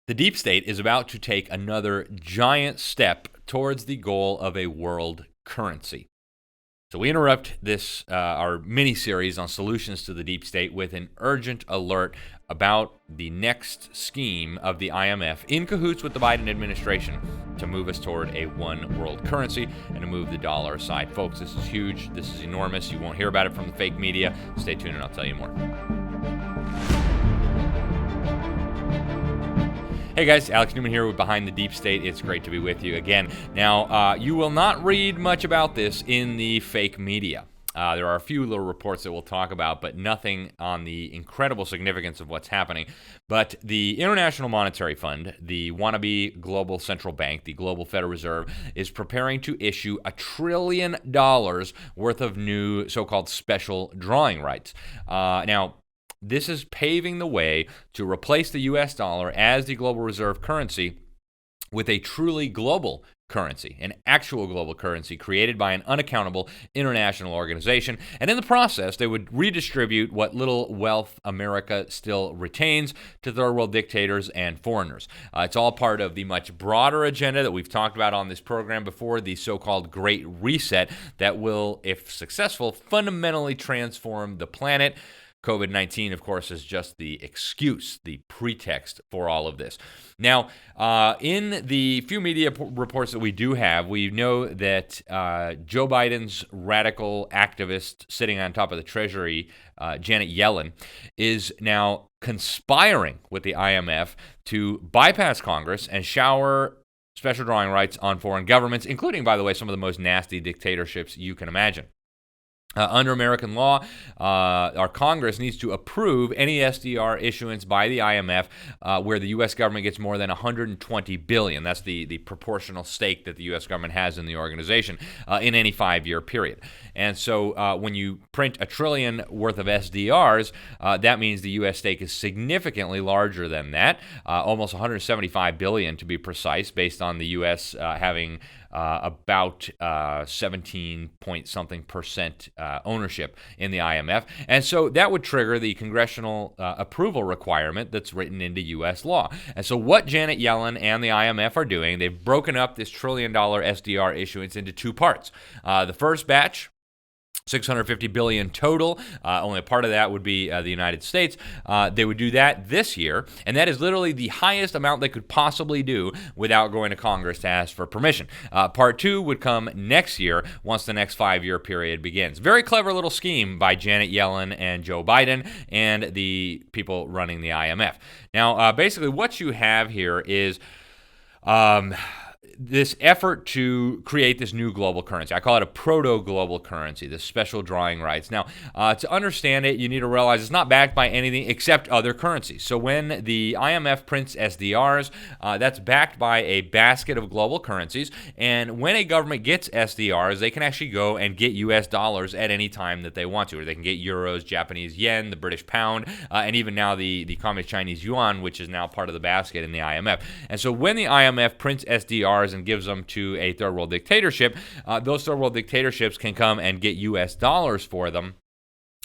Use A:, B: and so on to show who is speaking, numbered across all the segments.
A: The deep state is about to take another giant step towards the goal of a world currency. So we interrupt this our mini-series on solutions to the deep state with an urgent alert about the next scheme of the IMF in cahoots with the Biden administration to move us toward a one world currency and to move the dollar aside. Folks, this is huge. This is enormous. You won't hear about it from the fake media. Stay tuned and I'll tell you more. Hey guys, Alex Newman here with Behind the Deep State. It's great to be with you again. Now, you will not read much about this in the fake media. There are a few little reports that we'll talk about, but nothing on the incredible significance of what's happening. But the International Monetary Fund, the wannabe global central bank, the global Federal Reserve, is preparing to issue $1 trillion worth of new so-called special drawing rights. Now, this is paving the way to replace the U.S. dollar as the global reserve currency with a truly global currency, an actual global currency created by an unaccountable international organization. And in the process, they would redistribute what little wealth America still retains to third world dictators and foreigners. It's all part of the much broader agenda that we've talked about on this program before, the so-called Great Reset that will, if successful, fundamentally transform the planet. COVID-19, of course, is just the excuse, the pretext for all of this. Now, in the few media reports that we do have, we know that Joe Biden's radical activist sitting on top of the treasury, Janet Yellen, is now conspiring with the IMF to bypass Congress and shower special drawing rights on foreign governments, including, by the way, some of the most nasty dictatorships you can imagine. Under American law, our Congress needs to approve any SDR issuance by the IMF where the U.S. government gets more than $120 billion. That's the proportional stake that the U.S. government has in the organization in any 5-year period. And so when you print $1 trillion worth of SDRs, that means the U.S. stake is significantly larger than that, almost $175 billion to be precise, based on the U.S. having about 17-point-something% ownership in the IMF. And so that would trigger the congressional approval requirement that's written into U.S. law. And so what Janet Yellen and the IMF are doing, they've broken up this $1 trillion SDR issuance into two parts. The first batch, $650 billion total. Only a part of that would be the United States. They would do that this year, and that is literally the highest amount they could possibly do without going to Congress to ask for permission. Part two would come next year once the next 5-year period begins. Very clever little scheme by Janet Yellen and Joe Biden and the people running the IMF. Now, basically what you have here is this effort to create this new global currency. I call it a proto-global currency, this special drawing rights. Now, to understand it, you need to realize it's not backed by anything except other currencies. So when the IMF prints SDRs, that's backed by a basket of global currencies. And when a government gets SDRs, they can actually go and get U.S. dollars at any time that they want to. Or they can get euros, Japanese yen, the British pound, and even now the communist Chinese yuan, which is now part of the basket in the IMF. And so when the IMF prints SDRs and gives them to a third world dictatorship, those third world dictatorships can come and get U.S. dollars for them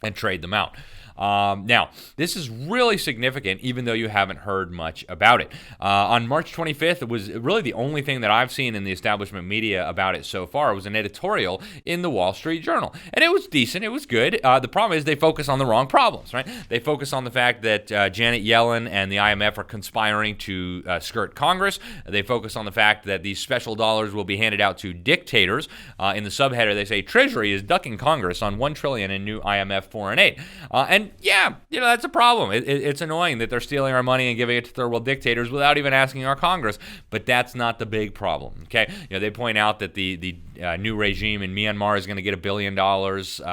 A: and trade them out. Now, this is really significant, even though you haven't heard much about it. On March 25th, it was really the only thing that I've seen in the establishment media about it so far. It was an editorial in the Wall Street Journal, and it was decent. It was good. The problem is they focus on the wrong problems, right? They focus on the fact that Janet Yellen and the IMF are conspiring to skirt Congress. They focus on the fact that these special dollars will be handed out to dictators. In the subheader, they say Treasury is ducking Congress on $1 trillion in new IMF foreign aid. And yeah, that's a problem. It's annoying that they're stealing our money and giving it to third world dictators without even asking our Congress. But that's not the big problem. Okay, they point out that the new regime in Myanmar is going to get $1 billion.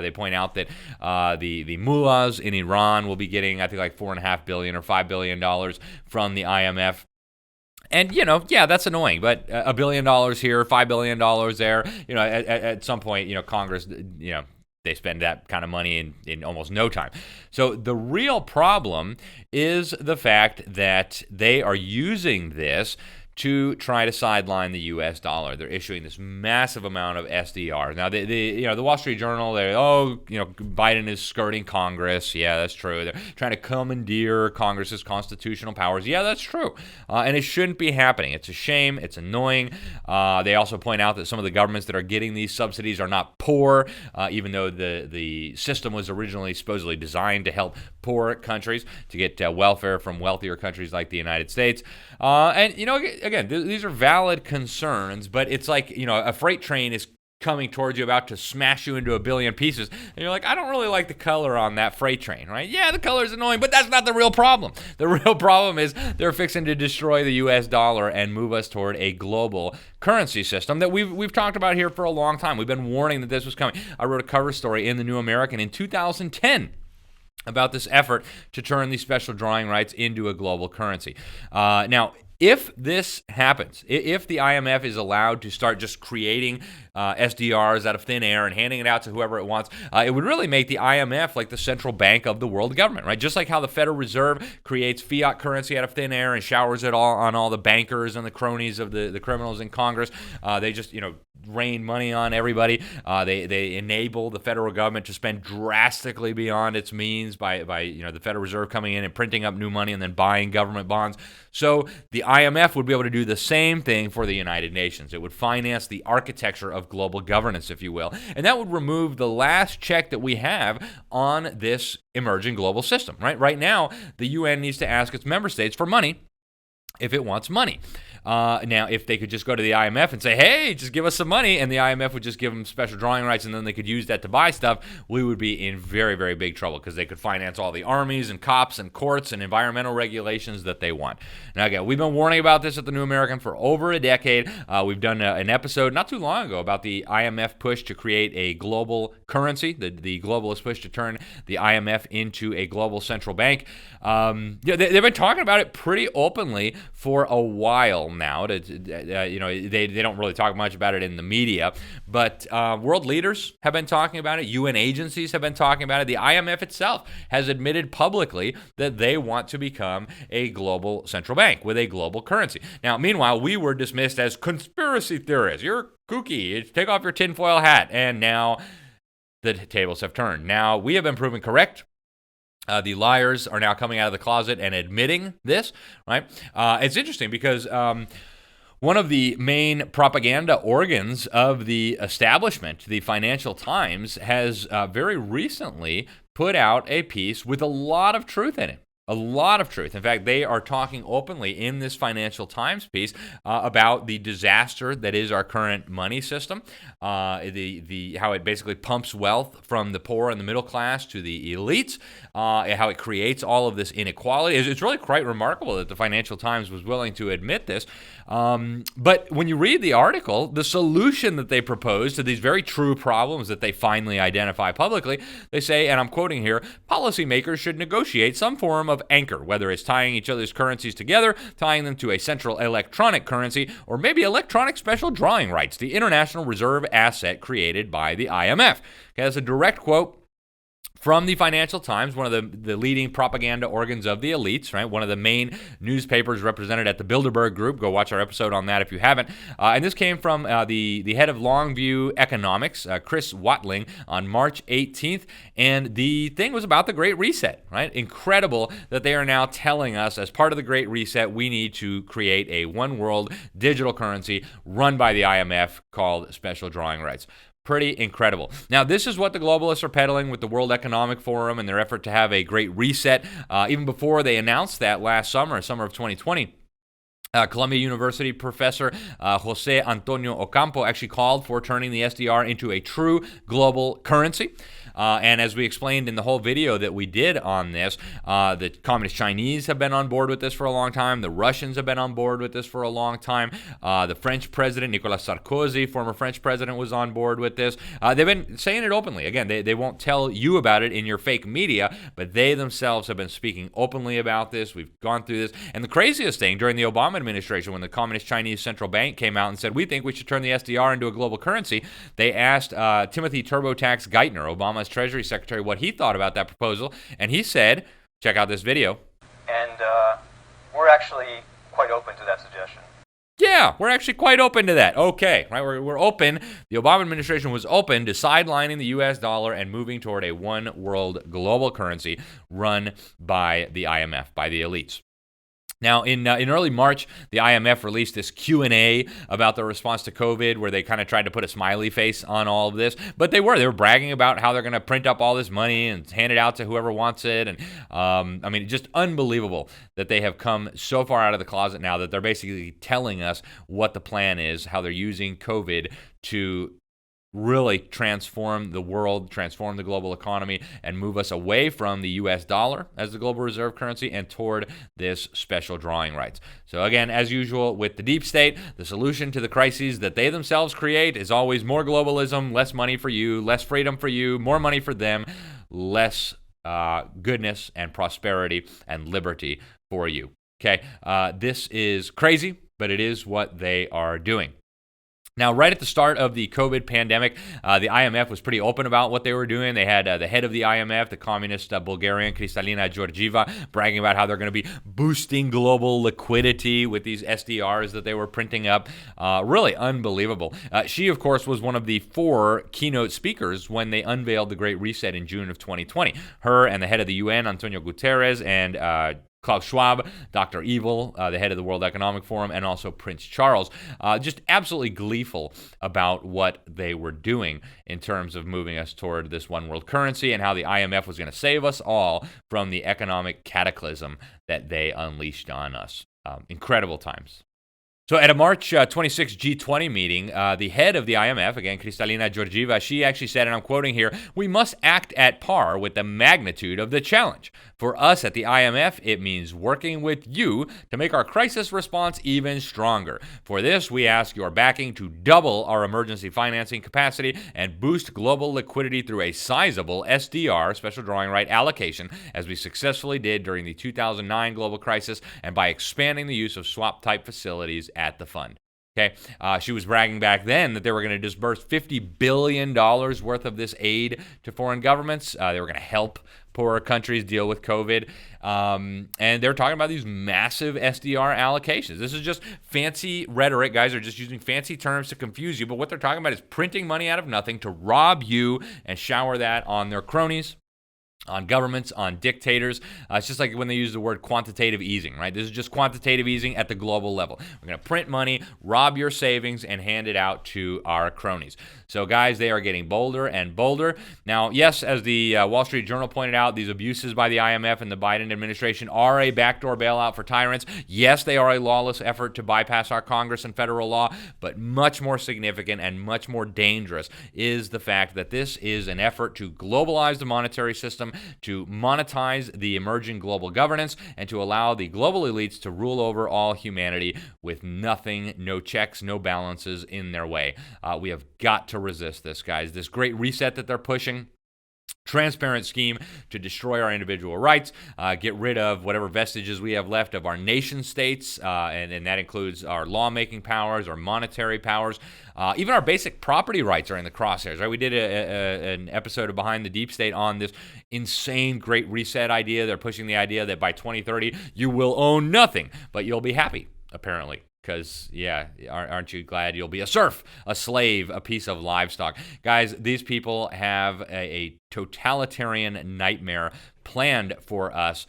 A: They point out that the mullahs in Iran will be getting, I think, like $4.5 billion or $5 billion from the IMF. And, that's annoying, but $1 billion here, $5 billion there, at some point, Congress, they spend that kind of money in almost no time. So the real problem is the fact that they are using this to try to sideline the U.S. dollar. They're issuing this massive amount of SDR. Now, the Wall Street Journal, Biden is skirting Congress. Yeah, that's true. They're trying to commandeer Congress's constitutional powers. Yeah, that's true. And it shouldn't be happening. It's a shame. It's annoying. They also point out that some of the governments that are getting these subsidies are not poor, even though the system was originally supposedly designed to help poor countries to get welfare from wealthier countries like the United States. Again, these are valid concerns, but it's like, a freight train is coming towards you, about to smash you into a billion pieces, and you're like, I don't really like the color on that freight train, right? Yeah, the color is annoying, but that's not the real problem. The real problem is they're fixing to destroy the U.S. dollar and move us toward a global currency system that we've talked about here for a long time. We've been warning that this was coming. I wrote a cover story in the New American in 2010 about this effort to turn these special drawing rights into a global currency. Now, if this happens, if the IMF is allowed to start just creating SDRs out of thin air and handing it out to whoever it wants, it would really make the IMF like the central bank of the world government, right? Just like how the Federal Reserve creates fiat currency out of thin air and showers it all on all the bankers and the cronies of the criminals in Congress. They just, rain money on everybody. They enable the federal government to spend drastically beyond its means by the Federal Reserve coming in and printing up new money and then buying government bonds. So the IMF would be able to do the same thing for the United Nations. It would finance the architecture of global governance, if you will. And that would remove the last check that we have on this emerging global system, right? Right now, the UN needs to ask its member states for money if it wants money. Now, if they could just go to the IMF and say, hey, just give us some money, and the IMF would just give them special drawing rights, and then they could use that to buy stuff, we would be in very, very big trouble because they could finance all the armies and cops and courts and environmental regulations that they want. Now, again, we've been warning about this at the New American for over a decade. We've done an episode not too long ago about the IMF push to create a global currency, the globalist push to turn the IMF into a global central bank. They've been talking about it pretty openly for a while now. They don't really talk much about it in the media, but world leaders have been talking about it. UN agencies have been talking about it. The IMF itself has admitted publicly that they want to become a global central bank with a global currency. Now, meanwhile, we were dismissed as conspiracy theorists. You're kooky. Take off your tinfoil hat. And now the tables have turned. Now we have been proven correct. The liars are now coming out of the closet and admitting this, right? It's interesting because one of the main propaganda organs of the establishment, the Financial Times, has very recently put out a piece with a lot of truth in it. A lot of truth. In fact, they are talking openly in this Financial Times piece about the disaster that is our current money system, how it basically pumps wealth from the poor and the middle class to the elites, how it creates all of this inequality. It's really quite remarkable that the Financial Times was willing to admit this. But when you read the article, the solution that they propose to these very true problems that they finally identify publicly, they say, and I'm quoting here, policymakers should negotiate some form of anchor, whether it's tying each other's currencies together, tying them to a central electronic currency, or maybe electronic special drawing rights, the international reserve asset created by the IMF. Okay, that's a direct quote from the Financial Times, one of the leading propaganda organs of the elites, right? One of the main newspapers represented at the Bilderberg Group. Go watch our episode on that if you haven't. And this came from the head of Longview Economics, Chris Watling, on March 18th. And the thing was about the Great Reset, right? Incredible that they are now telling us, as part of the Great Reset, we need to create a one world digital currency run by the IMF called special drawing rights. Pretty incredible. Now, this is what the globalists are peddling with the World Economic Forum and their effort to have a great reset. Even before they announced that last summer of 2020, Columbia University professor Jose Antonio Ocampo actually called for turning the SDR into a true global currency. And as we explained in the whole video that we did on this, the Communist Chinese have been on board with this for a long time. The Russians have been on board with this for a long time. The French president, Nicolas Sarkozy, former French president, was on board with this. They've been saying it openly. Again, they won't tell you about it in your fake media, but they themselves have been speaking openly about this. We've gone through this. And the craziest thing, during the Obama administration, when the Communist Chinese Central Bank came out and said, we think we should turn the SDR into a global currency, they asked Timothy TurboTax Geithner, Obama's Treasury Secretary, what he thought about that proposal, and he said, check out this video.
B: And we're actually quite open to that suggestion.
A: yeah, we're actually quite open to that. Okay, right? We're open. The Obama administration was open to sidelining the U.S. dollar and moving toward a one world global currency run by the IMF, by the elites. Now, in early March, the IMF released this Q&A about their response to COVID, where they kind of tried to put a smiley face on all of this. But they were bragging about how they're going to print up all this money and hand it out to whoever wants it. And I mean, just unbelievable that they have come so far out of the closet now that they're basically telling us what the plan is, how they're using COVID to really transform the world, transform the global economy, and move us away from the U.S. dollar as the global reserve currency and toward this special drawing rights. So again, as usual with the deep state, the solution to the crises that they themselves create is always more globalism, less money for you, less freedom for you, more money for them, less goodness and prosperity and liberty for you. Okay, this is crazy, but it is what they are doing. Now, right at the start of the COVID pandemic, the IMF was pretty open about what they were doing. They had the head of the IMF, the communist Bulgarian Kristalina Georgieva, bragging about how they're going to be boosting global liquidity with these SDRs that they were printing up. Really unbelievable. She, of course, was one of the 4 keynote speakers when they unveiled the Great Reset in June of 2020. Her and the head of the UN, Antonio Guterres, and Klaus Schwab, Dr. Evil, the head of the World Economic Forum, and also Prince Charles, just absolutely gleeful about what they were doing in terms of moving us toward this one world currency and how the IMF was going to save us all from the economic cataclysm that they unleashed on us. Incredible times. So at a March 26 G20 meeting, the head of the IMF, again, Kristalina Georgieva, she actually said, and I'm quoting here, "We must act at par with the magnitude of the challenge. For us at the IMF, it means working with you to make our crisis response even stronger. For this, we ask your backing to double our emergency financing capacity and boost global liquidity through a sizable SDR, special drawing right allocation, as we successfully did during the 2009 global crisis, and by expanding the use of swap-type facilities at the fund." Okay, she was bragging back then that they were going to disburse $50 billion worth of this aid to foreign governments. They were going to help poorer countries deal with COVID. And they're talking about these massive SDR allocations. This is just fancy rhetoric. Guys are just using fancy terms to confuse you. But what they're talking about is printing money out of nothing to rob you and shower that on their cronies, on governments, on dictators. It's just like when they use the word quantitative easing, right? This is just quantitative easing at the global level. We're going to print money, rob your savings, and hand it out to our cronies. So, guys, they are getting bolder and bolder. Now, yes, as the Wall Street Journal pointed out, these abuses by the IMF and the Biden administration are a backdoor bailout for tyrants. Yes, they are a lawless effort to bypass our Congress and federal law, but much more significant and much more dangerous is the fact that this is an effort to globalize the monetary system, to monetize the emerging global governance, and to allow the global elites to rule over all humanity with nothing, no checks, no balances in their way. We have got to resist this, guys. This great reset that they're pushing, transparent scheme to destroy our individual rights, get rid of whatever vestiges we have left of our nation states, and that includes our lawmaking powers, our monetary powers, even our basic property rights are in the crosshairs, right? We did an episode of Behind the Deep State on this insane Great Reset idea. They're pushing the idea that by 2030, you will own nothing, but you'll be happy, apparently. Because, yeah, aren't you glad you'll be a serf, a slave, a piece of livestock? Guys, these people have a totalitarian nightmare planned for us.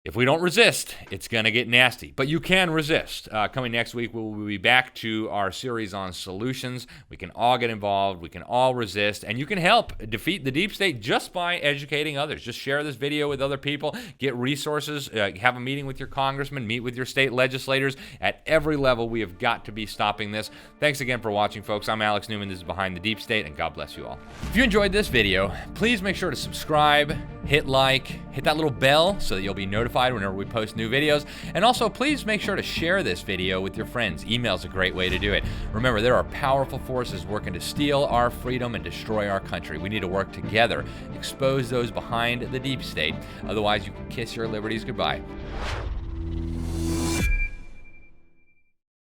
A: If we don't resist, it's going to get nasty. But you can resist. Coming next week, we'll be back to our series on solutions. We can all get involved. We can all resist. And you can help defeat the deep state just by educating others. Just share this video with other people. Get resources. Have a meeting with your congressman. Meet with your state legislators. At every level, we have got to be stopping this. Thanks again for watching, folks. I'm Alex Newman. This is Behind the Deep State, and God bless you all. If you enjoyed this video, please make sure to subscribe, hit like, hit that little bell so that you'll be notified whenever we post new videos. And also, please make sure to share this video with your friends. Email's a great way to do it. Remember, there are powerful forces working to steal our freedom and destroy our country. We need to work together, expose those behind the deep state. Otherwise, you can kiss your liberties goodbye.